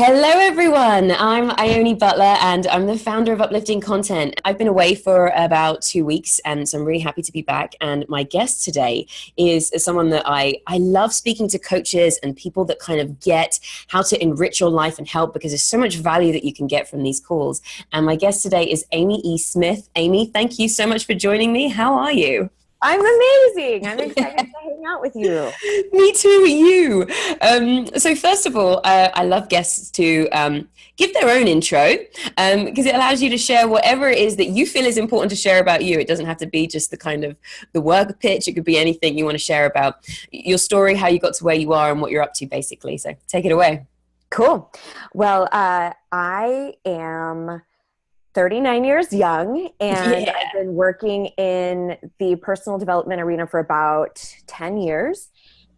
Hello, everyone. I'm Ione Butler, and I'm the founder of Uplifting Content. I've been away for about 2 weeks, and so I'm really happy to be back. And my guest today is someone that I love speaking to coaches and people that kind of get how to enrich your life and help, because there's so much value that you can get from these calls. And my guest today is Amy E. Smith. Amy, thank you so much for joining me. How are you? I'm amazing. I'm excited to hang out with you. Me too, you. So first of all, I love guests to give their own intro because it allows you to share whatever it is that you feel is important to share about you. It doesn't have to be just the kind of the work pitch. It could be anything you want to share about your story, how you got to where you are and what you're up to, basically. So take it away. Cool. Well, I am 39 years young, and Yeah. I've been working in the personal development arena for about 10 years.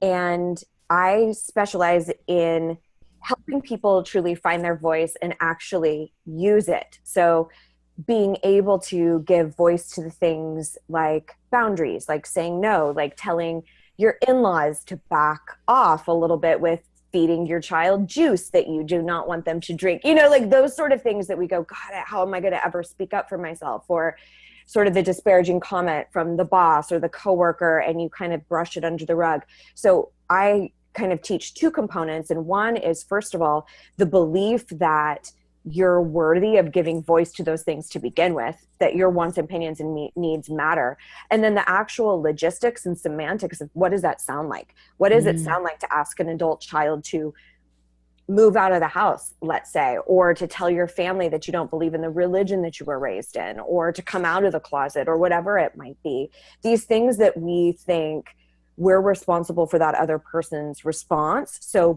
And I specialize in helping people truly find their voice and actually use it. So being able to give voice to the things like boundaries, like saying no, like telling your in-laws to back off a little bit with feeding your child juice that you do not want them to drink, like those sort of things that we go, God, how am I going to ever speak up for myself? Or sort of the disparaging comment from the boss or the coworker, and you kind of brush it under the rug. So I kind of teach two components. And one is, first of all, the belief that you're worthy of giving voice to those things to begin with, that your wants, opinions, and needs matter. And then the actual logistics and semantics of what does that sound like? What does it sound like to ask an adult child to move out of the house, let's say, or to tell your family that you don't believe in the religion that you were raised in, or to come out of the closet, or whatever it might be. These things that we think we're responsible for that other person's response. So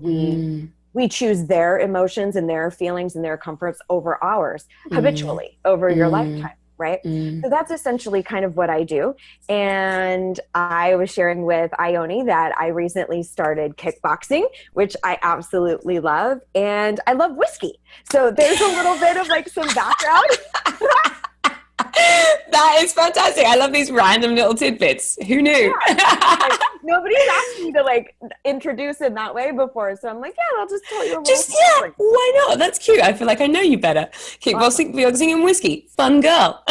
we choose their emotions and their feelings and their comforts over ours habitually over your lifetime, right? So that's essentially kind of what I do. And I was sharing with Ione that I recently started kickboxing, which I absolutely love. And I love whiskey. So there's a little bit of like some background. That is fantastic. I love these random little tidbits. Who knew? Yeah. Like, nobody's asked me to like introduce in that way before. So I'm like, yeah, I'll just tell you a little Yeah, why not? That's cute. I feel like I know you better. Kickboxing, boxing, and whiskey. Fun girl.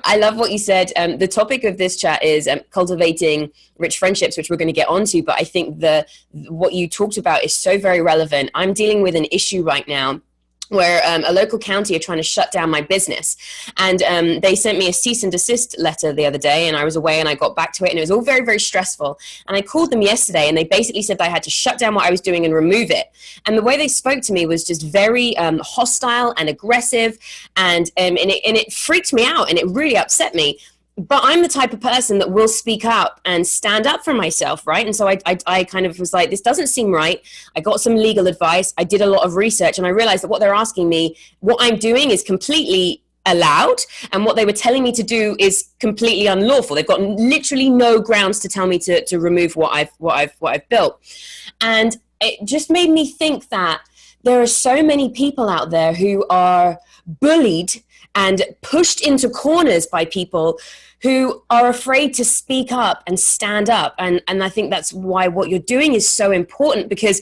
I love what you said. The topic of this chat is cultivating rich friendships, which we're going to get onto. But I think what you talked about is so very relevant. I'm dealing with an issue right now where a local county are trying to shut down my business. And they sent me a cease and desist letter the other day, and I was away and I got back to it, and it was all very, very stressful. And I called them yesterday, and they basically said that I had to shut down what I was doing and remove it. And the way they spoke to me was just very hostile and aggressive, and it freaked me out, and it really upset me. But I'm the type of person that will speak up and stand up for myself, right? And so I kind of was like, this doesn't seem right. I got some legal advice. I did a lot of research, and I realized that what they're asking me, what I'm doing is completely allowed, and what they were telling me to do is completely unlawful. They've got literally no grounds to tell me to remove what I've built. And it just made me think that there are so many people out there who are bullied and pushed into corners by people who are afraid to speak up and stand up. And I think that's why what you're doing is so important, because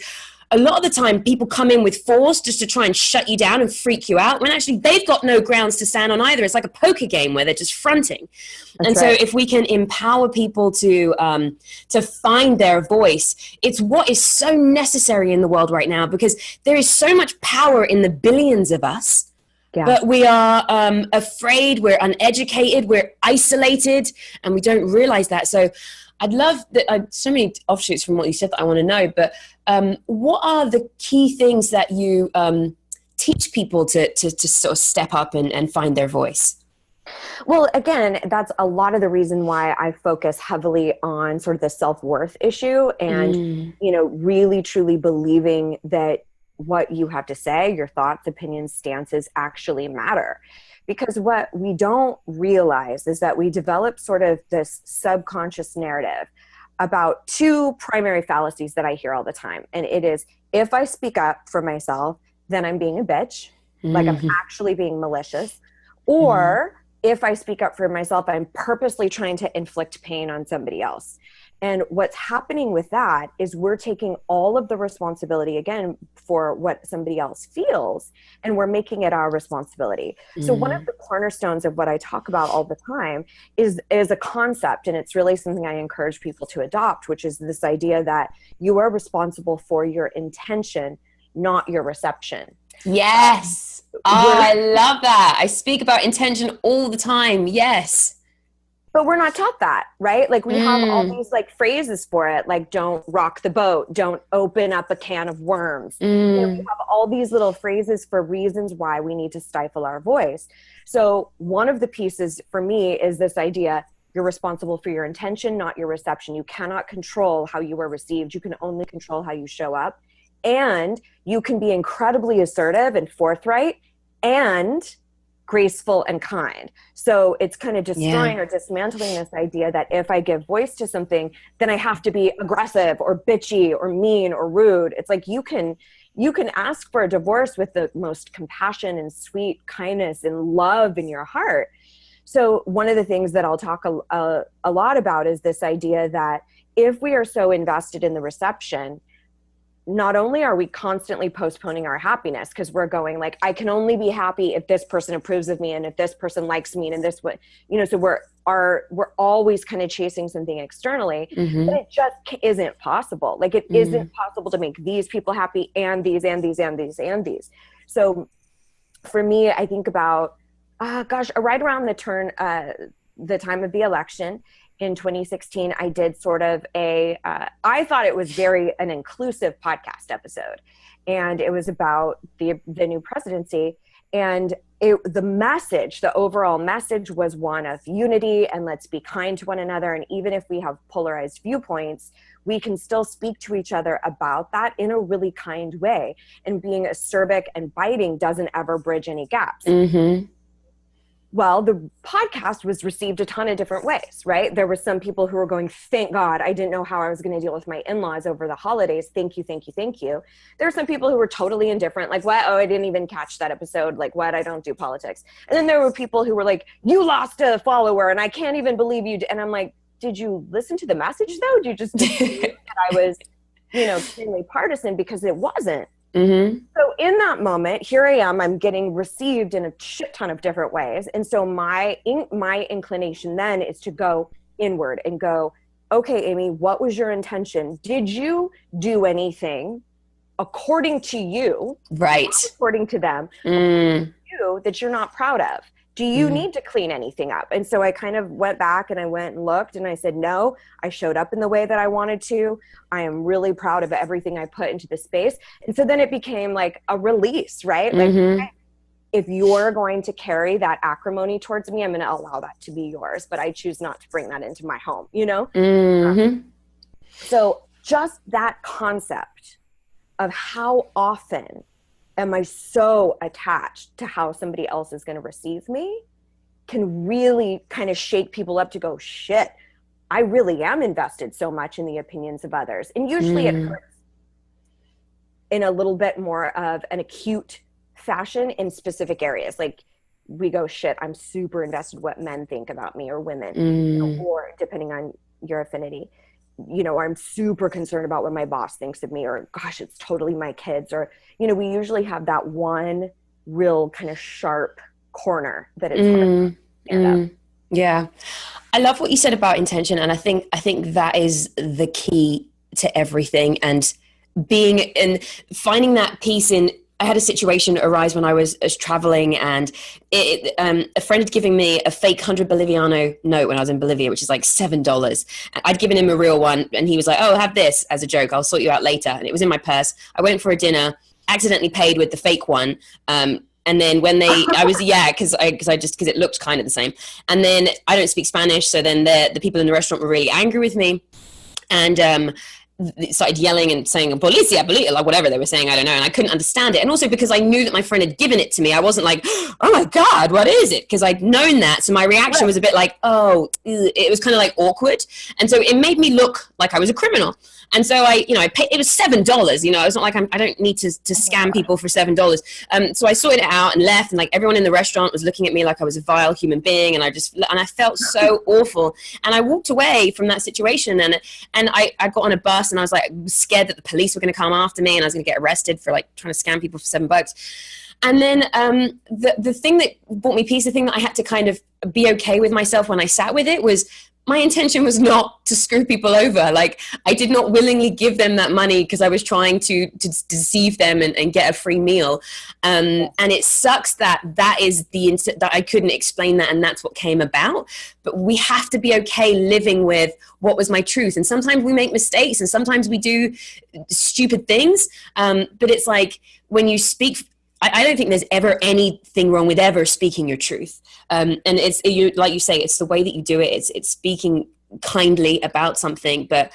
a lot of the time people come in with force just to try and shut you down and freak you out, when actually they've got no grounds to stand on either. It's like a poker game where they're just fronting. That's right. So if we can empower people to find their voice, it's what is so necessary in the world right now, because there is so much power in the billions of us. Yeah. But we are afraid, we're uneducated, we're isolated, and we don't realize that. So I'd love that. So many offshoots from what you said that I want to know, but what are the key things that you teach people to sort of step up and find their voice? Well, again, that's a lot of the reason why I focus heavily on sort of the self-worth issue and, really truly believing that what you have to say, your thoughts, opinions, stances actually matter. Because what we don't realize is that we develop sort of this subconscious narrative about two primary fallacies that I hear all the time. And it is, if I speak up for myself, then I'm being a bitch, like I'm actually being malicious, or if I speak up for myself, I'm purposely trying to inflict pain on somebody else. And what's happening with that is we're taking all of the responsibility again for what somebody else feels, and we're making it our responsibility. So one of the cornerstones of what I talk about all the time is a concept, and it's really something I encourage people to adopt, which is this idea that you are responsible for your intention, not your reception. Yes. I love that. I speak about intention all the time. Yes. But we're not taught that, right? Like we have all these like phrases for it, like don't rock the boat, don't open up a can of worms. You know, we have all these little phrases for reasons why we need to stifle our voice. So one of the pieces for me is this idea, you're responsible for your intention, not your reception. You cannot control how you are received. You can only control how you show up. And you can be incredibly assertive and forthright and graceful and kind. So it's kind of destroying or dismantling this idea that if I give voice to something, then I have to be aggressive or bitchy or mean or rude. It's like you can ask for a divorce with the most compassion and sweet kindness and love in your heart. So one of the things that I'll talk a lot about is this idea that if we are so invested in the reception, not only are we constantly postponing our happiness because we're going like, I can only be happy if this person approves of me and if this person likes me and this way, you know, so we're always kind of chasing something externally, but it just isn't possible. Like it isn't possible to make these people happy and these and these and these and these. So for me, I think about, right around the time of the election, in 2016, I did sort of I thought it was an inclusive podcast episode. And it was about the new presidency. And the overall message was one of unity and let's be kind to one another. And even if we have polarized viewpoints, we can still speak to each other about that in a really kind way. And being acerbic and biting doesn't ever bridge any gaps. Well, the podcast was received a ton of different ways, right? There were some people who were going, thank God, I didn't know how I was going to deal with my in-laws over the holidays. Thank you, thank you, thank you. There were some people who were totally indifferent, like, what? Oh, I didn't even catch that episode. Like, what? I don't do politics. And then there were people who were like, you lost a follower and I can't even believe you. And I'm like, did you listen to the message though? Did you just assume that I was, extremely partisan? Because it wasn't. So in that moment, here I am, I'm getting received in a shit ton of different ways. And so my inclination then is to go inward and go, okay, Amy, what was your intention? Did you do anything according to you, right, according to them, according to you, that you're not proud of? Do you need to clean anything up? And so I kind of went back and I went and looked and I said, no, I showed up in the way that I wanted to. I am really proud of everything I put into the space. And so then it became like a release, right? Like, okay, if you're going to carry that acrimony towards me, I'm going to allow that to be yours, but I choose not to bring that into my home, So just that concept of how often am I so attached to how somebody else is going to receive me can really kind of shake people up to go, shit, I really am invested so much in the opinions of others. And usually it hurts in a little bit more of an acute fashion in specific areas. Like we go, shit, I'm super invested what men think about me or women, or depending on your affinity. Or I'm super concerned about what my boss thinks of me, or gosh, it's totally my kids, or, we usually have that one real kind of sharp corner that it's hard to stand up. Yeah. I love what you said about intention. And I think that is the key to everything, and finding that peace in. I had a situation arise when I was traveling, and a friend had given me a fake 100 Boliviano note when I was in Bolivia, which is like $7. I'd given him a real one, and he was like, oh, have this as a joke. I'll sort you out later. And it was in my purse. I went for a dinner, accidentally paid with the fake one. And then when because it looked kind of the same. And then I don't speak Spanish. So then the people in the restaurant were really angry with me. And started yelling and saying "Policia, policia," like whatever they were saying, I don't know, and I couldn't understand it. And also because I knew that my friend had given it to me, I wasn't like, oh my god, what is it? Because I'd known that, so my reaction was a bit like, oh, it was kind of like awkward, and so it made me look like I was a criminal. And so I paid. It was $7. It's not like I don't need to scam people for $7. So I sorted it out and left, and like everyone in the restaurant was looking at me like I was a vile human being, and I felt so awful. And I walked away from that situation, and I got on a bus, and I was like scared that the police were going to come after me, and I was going to get arrested for like trying to scam people for $7. And then the thing that brought me peace, the thing that I had to kind of be okay with myself when I sat with it, was my intention was not to screw people over. Like, I did not willingly give them that money because I was trying to deceive them and get a free meal. And it sucks that is that I couldn't explain that, and that's what came about. But we have to be okay living with what was my truth. And sometimes we make mistakes, and sometimes we do stupid things. But it's like when you speak, I don't think there's ever anything wrong with ever speaking your truth. And like you say, it's the way that you do it. It's speaking kindly about something, but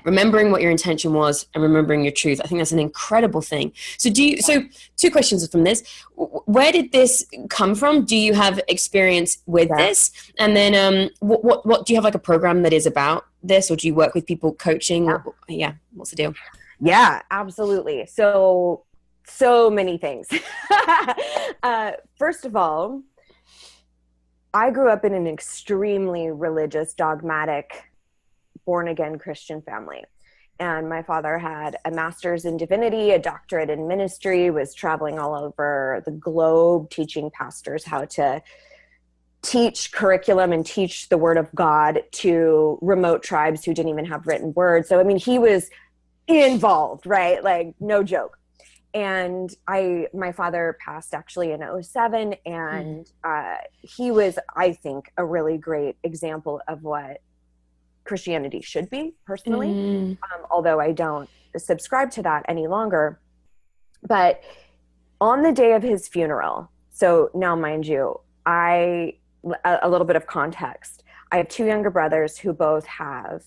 remembering what your intention was and remembering your truth. I think that's an incredible thing. So two questions from this. Where did this come from? Do you have experience with this? And then what do you have, like a program that is about this, or do you work with people coaching? What's the deal? Yeah, absolutely. So many things. First of all, I grew up in an extremely religious, dogmatic, born-again Christian family. And my father had a master's in divinity, a doctorate in ministry, was traveling all over the globe, teaching pastors how to teach curriculum and teach the word of God to remote tribes who didn't even have written words. So, I mean, he was involved, right? Like, no joke. And my father passed actually in 2007, and he was, I think, a really great example of what Christianity should be, personally, although I don't subscribe to that any longer. But on the day of his funeral, so now mind you, a little bit of context. I have two younger brothers who both have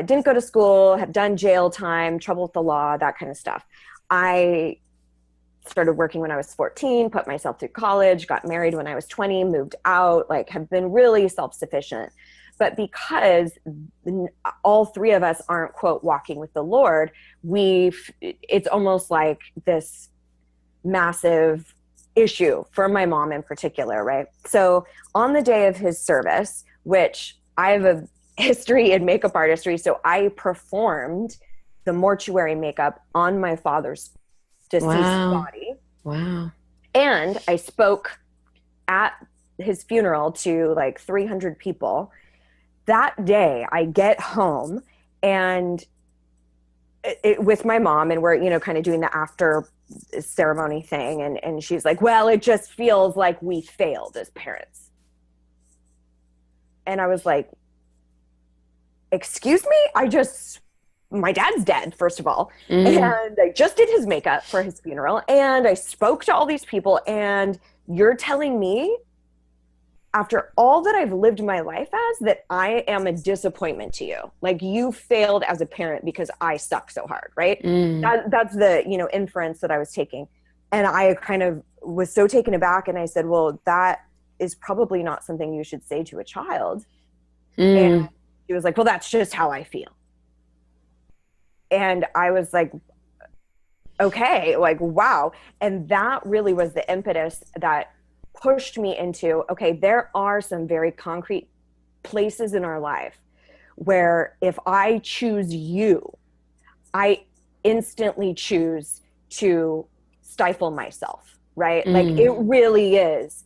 didn't go to school, have done jail time, trouble with the law, that kind of stuff. I started working when I was 14, put myself through college, got married when I was 20, moved out, like have been really self-sufficient. But because all three of us aren't, quote, walking with the Lord, it's almost like this massive issue for my mom in particular, right? So on the day of his service, which I have a history in makeup artistry, so I performed the mortuary makeup on my father's deceased body. Wow. And I spoke at his funeral to like 300 people. That day I get home and with my mom, and we're, kind of doing the after ceremony thing. And she's like, well, it just feels like we failed as parents. And I was like, excuse me? My dad's dead, first of all. And I just did his makeup for his funeral, and I spoke to all these people, and you're telling me after all that I've lived my life as, that I am a disappointment to you. Like, you failed as a parent because I suck so hard, right? That's the, inference that I was taking. And I kind of was so taken aback, and I said, well, that is probably not something you should say to a child. And she was like, well, that's just how I feel. And I was like, okay, like, wow. And that really was the impetus that pushed me into, okay, there are some very concrete places in our life where if I choose you, I instantly choose to stifle myself, right? Like, it really is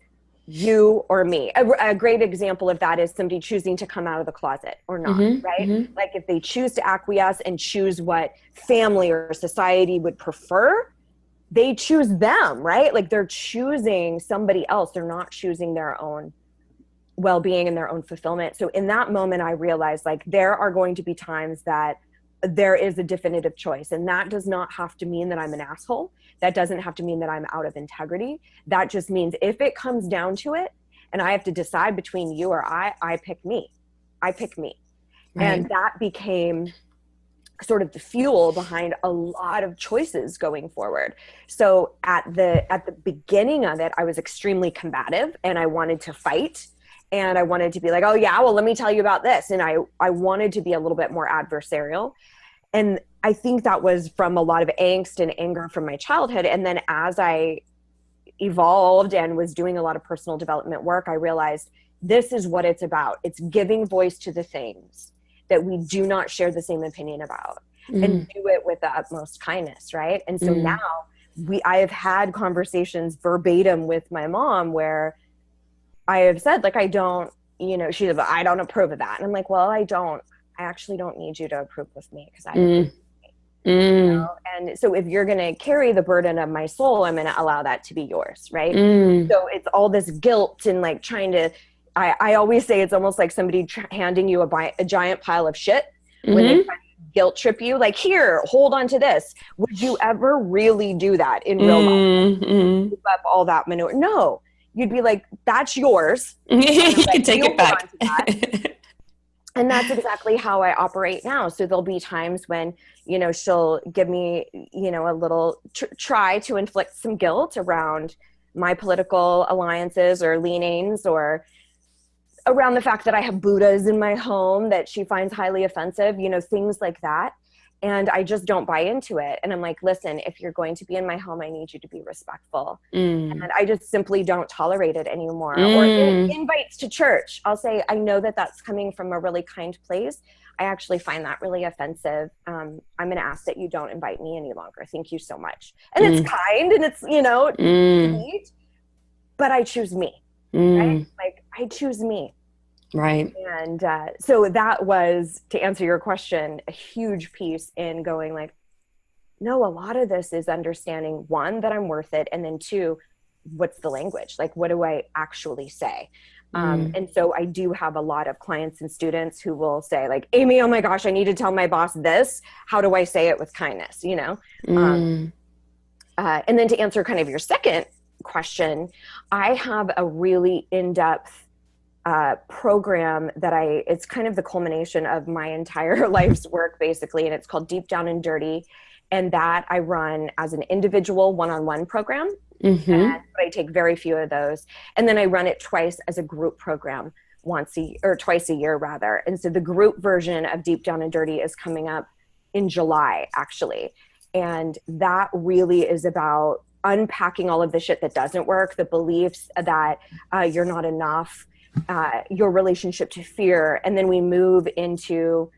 you or me. A great example of that is somebody choosing to come out of the closet or not, right? Like, if they choose to acquiesce and choose what family or society would prefer, they choose them, right? Like, they're choosing somebody else. They're not choosing their own well-being and their own fulfillment. So in that moment, I realized, like, there are going to be times that there is a definitive choice. And that does not have to mean that I'm an asshole. That doesn't have to mean that I'm out of integrity. That just means if it comes down to it and I have to decide between you or I pick me. I pick me. Right. And that became sort of the fuel behind a lot of choices going forward. So at the beginning of it, I was extremely combative and I wanted to fight, and I wanted to be like, oh yeah, well, let me tell you about this. And I wanted to be a little bit more adversarial. And I think that was from a lot of angst and anger from my childhood. And then as I evolved and was doing a lot of personal development work, I realized this is what it's about. It's giving voice to the things that we do not share the same opinion about, and do it with the utmost kindness, right? And so now I have had conversations verbatim with my mom where I have said, like, I don't, she's like, I don't approve of that. And I'm like, well, I actually don't need you to approve with me, because I approve. And so if you're going to carry the burden of my soul, I'm going to allow that to be yours, right? So it's all this guilt and like trying to, I always say it's almost like somebody handing you a giant pile of shit when they try to guilt trip you, like, here, hold on to this. Would you ever really do that in real life? Give up all that manure? No, you'd be like, that's yours. You can take it back. And that's exactly how I operate now. So there'll be times when, she'll give me, a little try to inflict some guilt around my political alliances or leanings, or around the fact that I have Buddhas in my home that she finds highly offensive, things like that. And I just don't buy into it. And I'm like, listen, if you're going to be in my home, I need you to be respectful. And I just simply don't tolerate it anymore. Or invites to church, I'll say, I know that that's coming from a really kind place. I actually find that really offensive. I'm going to ask that you don't invite me any longer. Thank you so much. And it's kind and it's, sweet, but I choose me, right? Like, I choose me. Right. And so that was, to answer your question, a huge piece in going like, no, a lot of this is understanding, one, that I'm worth it. And then two, what's the language? Like, what do I actually say? And so I do have a lot of clients and students who will say like, Amy, oh my gosh, I need to tell my boss this. How do I say it with kindness? And then to answer kind of your second question, I have a really in-depth program that it's kind of the culmination of my entire life's work, basically. And it's called Deep Down and Dirty. And that I run as an individual one-on-one program. But I take very few of those. And then I run it twice as a group program, twice a year rather. And so the group version of Deep Down and Dirty is coming up in July, actually. And that really is about unpacking all of the shit that doesn't work, the beliefs that you're not enough, your relationship to fear. And then we move into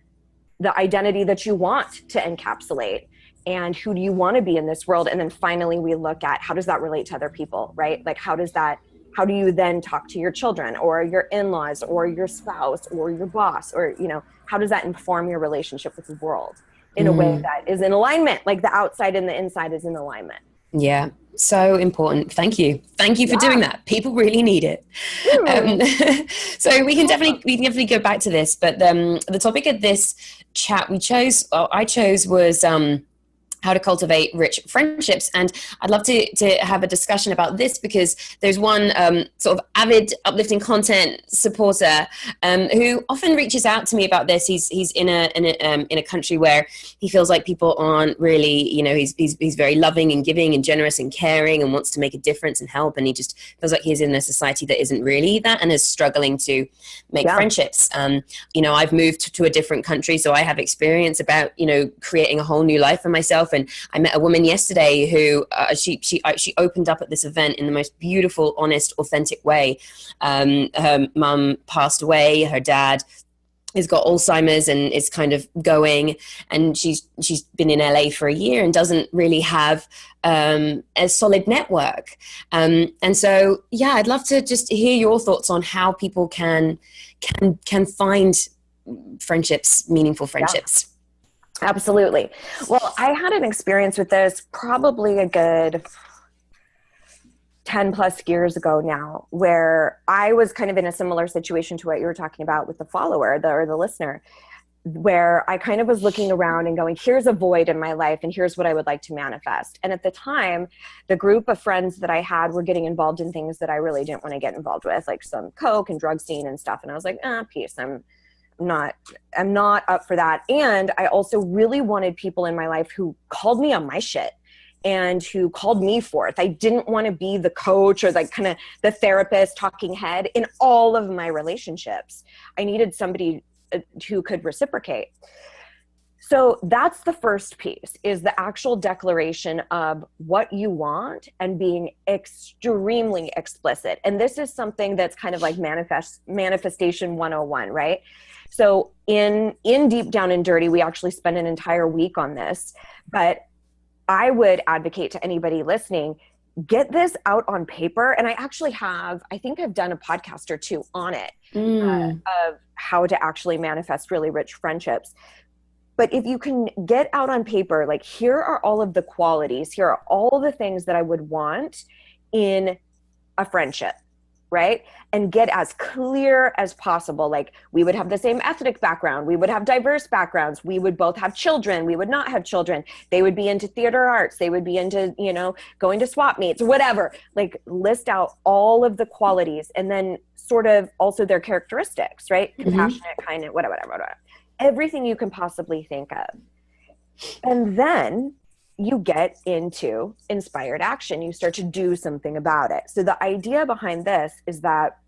the identity that you want to encapsulate, and who do you want to be in this world. And then finally we look at, how does that relate to other people, right? Like, how do you then talk to your children or your in-laws or your spouse or your boss, or, how does that inform your relationship with the world in a way that is in alignment, like the outside and the inside is in alignment. Yeah. So important. Thank you for doing that. People really need it. So we can definitely go back to this, but the topic of this chat I chose was how to cultivate rich friendships. And I'd love to have a discussion about this, because there's one sort of avid uplifting content supporter who often reaches out to me about this. He's in a country where he feels like people aren't really, he's very loving and giving and generous and caring and wants to make a difference and help. And he just feels like he's in a society that isn't really that, and is struggling to make friendships. I've moved to a different country, so I have experience about, creating a whole new life for myself. And I met a woman yesterday who she opened up at this event in the most beautiful, honest, authentic way. Her mum passed away. Her dad has got Alzheimer's and is kind of going, and she's been in LA for a year and doesn't really have a solid network. And so, yeah, I'd love to just hear your thoughts on how people can find friendships, meaningful friendships. Yeah. Absolutely. Well, I had an experience with this probably a good 10 plus years ago now, where I was kind of in a similar situation to what you were talking about with the follower or the listener, where I kind of was looking around and going, here's a void in my life and here's what I would like to manifest. And at the time, the group of friends that I had were getting involved in things that I really didn't want to get involved with, like some coke and drug scene and stuff. And I was like, peace. I'm not up for that. And I also really wanted people in my life who called me on my shit and who called me forth. I didn't want to be the coach or like kind of the therapist talking head in all of my relationships. I needed somebody who could reciprocate. So that's the first piece, is the actual declaration of what you want and being extremely explicit. And this is something that's kind of like manifestation 101, right? So in Deep Down and Dirty, we actually spent an entire week on this, but I would advocate to anybody listening, get this out on paper. And I actually think I've done a podcast or two on it, of how to actually manifest really rich friendships. But if you can get out on paper, like, here are all of the qualities, here are all the things that I would want in a friendship, right? And get as clear as possible. Like, we would have the same ethnic background. We would have diverse backgrounds. We would both have children. We would not have children. They would be into theater arts. They would be into, going to swap meets, whatever. Like, list out all of the qualities, and then sort of also their characteristics, right? Compassionate, kind, whatever. Everything you can possibly think of. And then you get into inspired action. You start to do something about it. So the idea behind this is that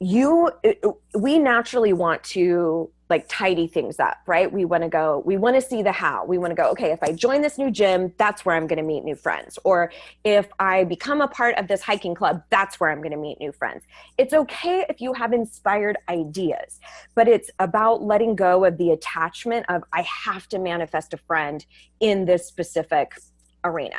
we naturally want to like tidy things up, right? We want to see the how. We want to go, okay, if I join this new gym, that's where I'm going to meet new friends. Or if I become a part of this hiking club, that's where I'm going to meet new friends. It's okay if you have inspired ideas, but it's about letting go of the attachment of, I have to manifest a friend in this specific arena.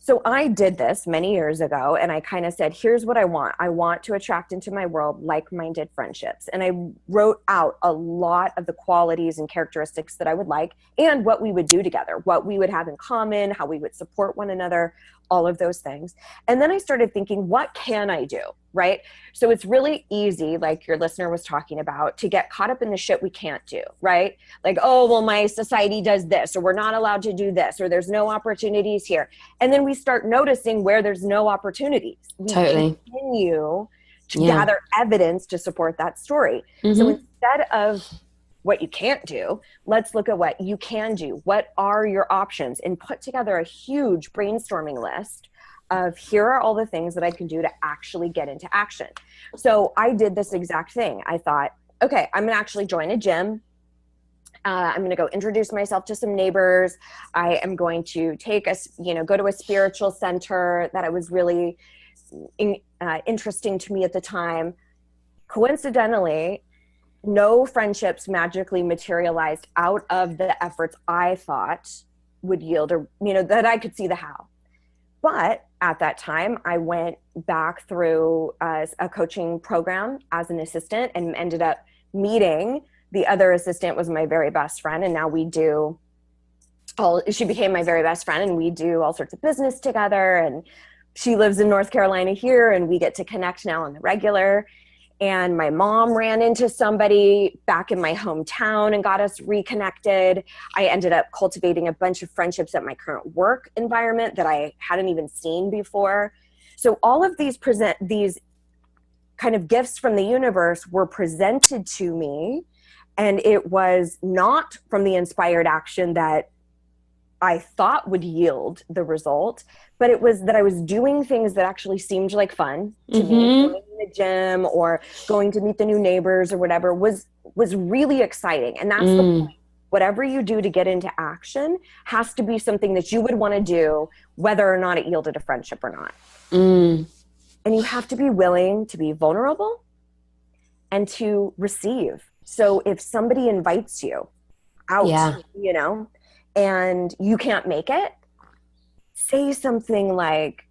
So I did this many years ago, and I kind of said, here's what I want. I want to attract into my world like-minded friendships. And I wrote out a lot of the qualities and characteristics that I would like, and what we would do together, what we would have in common, how we would support one another, all of those things. And then I started thinking, what can I do, right? So it's really easy, like your listener was talking about, to get caught up in the shit we can't do, right? Like, oh, well, my society does this, or we're not allowed to do this, or there's no opportunities here. And then we start noticing where there's no opportunities. We continue to gather evidence to support that story. So instead of what you can't do, let's look at what you can do. What are your options? And put together a huge brainstorming list of, here are all the things that I can do to actually get into action. So I did this exact thing. I thought, okay, I'm gonna actually join a gym. I'm going to go introduce myself to some neighbors. I am going to go to a spiritual center that I was really interesting to me at the time. Coincidentally, no friendships magically materialized out of the efforts I thought would yield, or, that I could see the how. But at that time, I went back through a coaching program as an assistant, and ended up meeting the other assistant was my very best friend. And now she became my very best friend, and we do all sorts of business together. And she lives in North Carolina here, and we get to connect now on the regular. And my mom ran into somebody back in my hometown and got us reconnected. I ended up cultivating a bunch of friendships at my current work environment that I hadn't even seen before. So all of these kind of gifts from the universe were presented to me. And it was not from the inspired action that I thought would yield the result, but it was that I was doing things that actually seemed like fun to me. Going to the gym or going to meet the new neighbors or whatever was really exciting. And that's the point. Whatever you do to get into action has to be something that you would want to do, whether or not it yielded a friendship or not. And you have to be willing to be vulnerable and to receive. So if somebody invites you out, and you can't make it, say something like,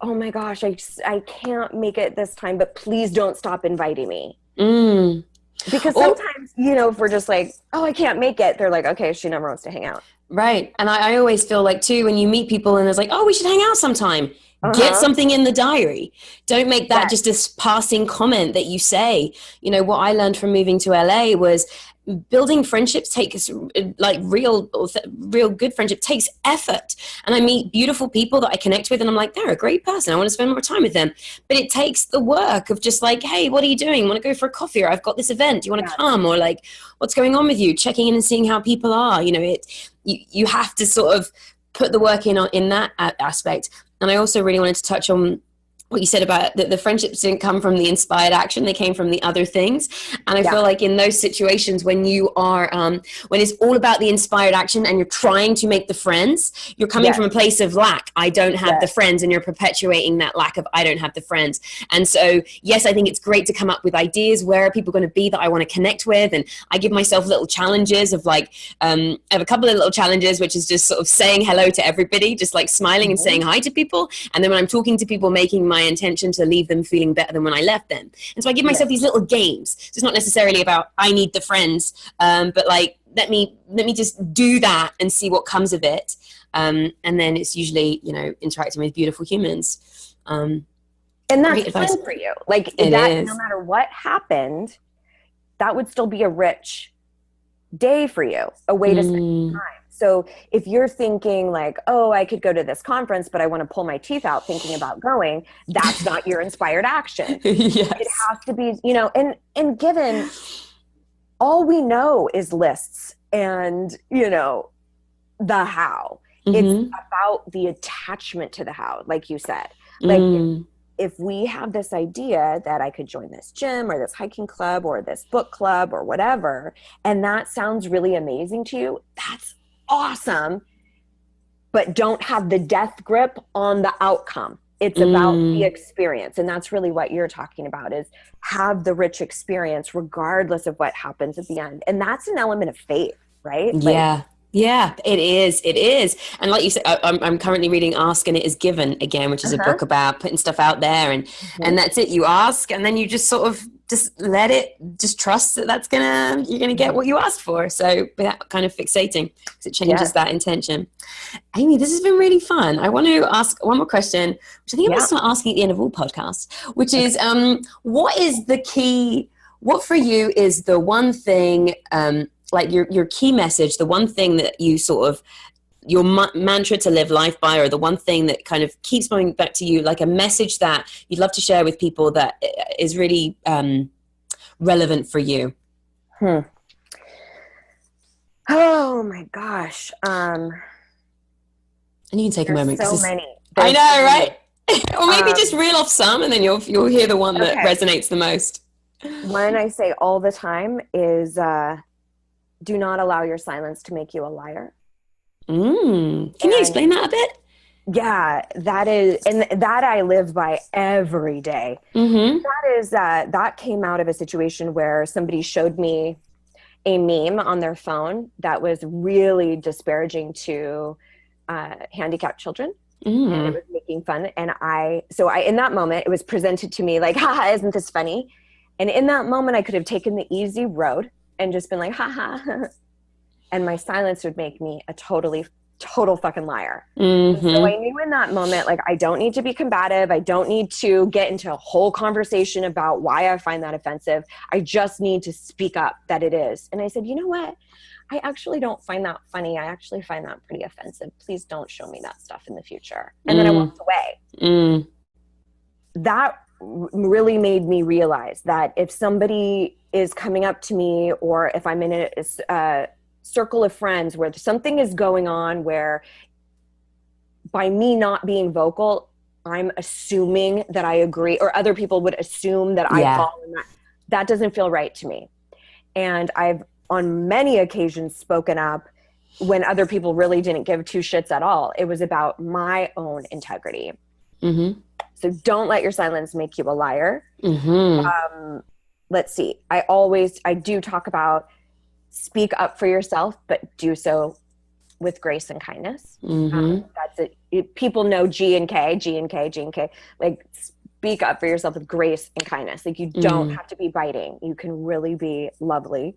oh my gosh, I can't make it this time, but please don't stop inviting me. Because sometimes, if we're just like, oh, I can't make it, they're like, okay, she never wants to hang out. Right. And I always feel like too, when you meet people and it's like, oh, we should hang out sometime. Get Uh-huh. something in the diary. Don't make that Yes. just a passing comment that you say. You know, what I learned from moving to LA was building friendships takes, like, real good friendship takes effort. And I meet beautiful people that I connect with and I'm like, they're a great person, I want to spend more time with them. But it takes the work of just like, hey, what are you doing? Want to go for a coffee? Or I've got this event, do you want to Yes. come? Or like, what's going on with you? Checking in and seeing how people are. You know, you have to sort of put the work in that aspect. And I also really wanted to touch on what you said about the friendships didn't come from the inspired action, they came from the other things. And I feel like in those situations when you are when it's all about the inspired action and you're trying to make the friends, you're coming from a place of lack. I don't have the friends, and you're perpetuating that lack of I don't have the friends. And so yes, I think it's great to come up with ideas. Where are people going to be that I want to connect with? And I give myself little challenges of like I have a couple of little challenges, which is just sort of saying hello to everybody, just like smiling and saying hi to people. And then when I'm talking to people, making my intention to leave them feeling better than when I left them. And so I give myself these little games. So it's not necessarily about I need the friends, but like let me just do that and see what comes of it. And then it's usually, you know, interacting with beautiful humans. And that's fun for you. Like that, no matter what happened, that would still be a rich day for you, a way to spend time. So if you're thinking like, oh, I could go to this conference, but I want to pull my teeth out thinking about going, that's not your inspired action. Yes. It has to be, you know, and given all we know is lists and, you know, the how. It's about the attachment to the how, like you said. Like if we have this idea that I could join this gym or this hiking club or this book club or whatever, and that sounds really amazing to you, that's awesome, but don't have the death grip on the outcome. It's about the experience. And that's really what you're talking about, is have the rich experience regardless of what happens at the end. And that's an element of faith, right? Yeah, it is. It is. And like you said, I'm currently reading Ask and It Is Given again, which is a book about putting stuff out there. And that's it. You ask and then you just sort of just let it, just trust that you're going to get what you asked for. So without kind of fixating, because it changes that intention. Amy, this has been really fun. I want to ask one more question, which I think I'm going to start asking at the end of all podcasts, which is what is the key, what for you is the one thing, like your key message, the one thing that you sort of, your mantra to live life by, or the one thing that kind of keeps coming back to you, like a message that you'd love to share with people that is really relevant for you? Oh my gosh. And you can take a moment. So many. I know, right? Or maybe just reel off some and then you'll hear the one that resonates the most. One I say all the time is do not allow your silence to make you a liar. Can you explain that a bit? Yeah, that is, and that I live by every day. That is, that came out of a situation where somebody showed me a meme on their phone that was really disparaging to handicapped children. And it was making fun. And I, in that moment, it was presented to me like, haha, isn't this funny? And in that moment, I could have taken the easy road and just been like, haha. And my silence would make me a total fucking liar. So I knew in that moment, like, I don't need to be combative. I don't need to get into a whole conversation about why I find that offensive. I just need to speak up that it is. And I said, you know what? I actually don't find that funny. I actually find that pretty offensive. Please don't show me that stuff in the future. And then I walked away. That really made me realize that if somebody is coming up to me, or if I'm in a circle of friends where something is going on where by me not being vocal, I'm assuming that I agree, or other people would assume that I fall in that doesn't feel right to me. And I've on many occasions spoken up when other people really didn't give two shits at all. It was about my own integrity. So don't let your silence make you a liar. Let's see. I do talk about speak up for yourself, but do so with grace and kindness. That's it. People know G and K. Like, speak up for yourself with grace and kindness. Like, you don't have to be biting. You can really be lovely.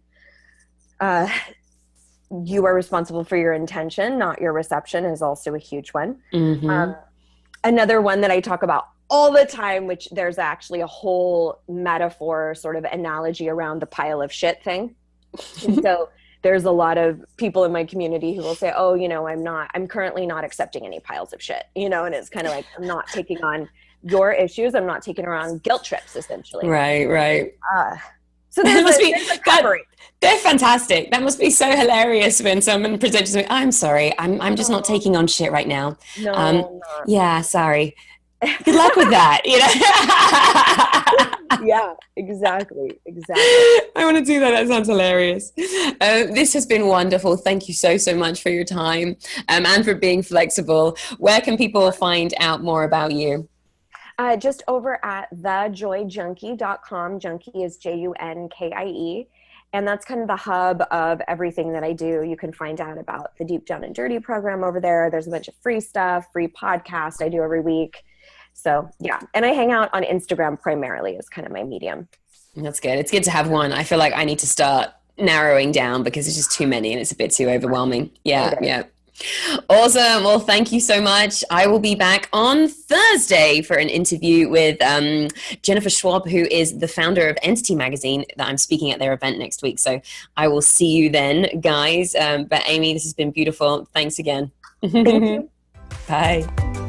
You are responsible for your intention, not your reception, is also a huge one. Another one that I talk about all the time, which there's actually a whole metaphor sort of analogy around the pile of shit thing. And so there's a lot of people in my community who will say, oh, I'm currently not accepting any piles of shit, and it's kind of like, I'm not taking on your issues. I'm not taking on guilt trips, essentially. Right. So there's a recovery. They're fantastic. That must be so hilarious when someone presents me, I'm sorry, I'm just not taking on shit right now. No, yeah, sorry. Good luck with that, Yeah, exactly. I want to do that. That sounds hilarious. This has been wonderful. Thank you so much for your time and for being flexible. Where can people find out more about you? Just over at thejoyjunkie.com. Junkie is Junkie. And that's kind of the hub of everything that I do. You can find out about the Deep Down and Dirty program over there. There's a bunch of free stuff, free podcast I do every week. So yeah, and I hang out on Instagram primarily is kind of my medium. That's good. It's good to have one. I feel like I need to start narrowing down because it's just too many and it's a bit too overwhelming. Yeah. Awesome. Well, thank you so much. I will be back on Thursday for an interview with Jennifer Schwab, who is the founder of Entity Magazine, that I'm speaking at their event next week. So I will see you then, guys. But Amy, this has been beautiful. Thanks again. Thank you. Bye.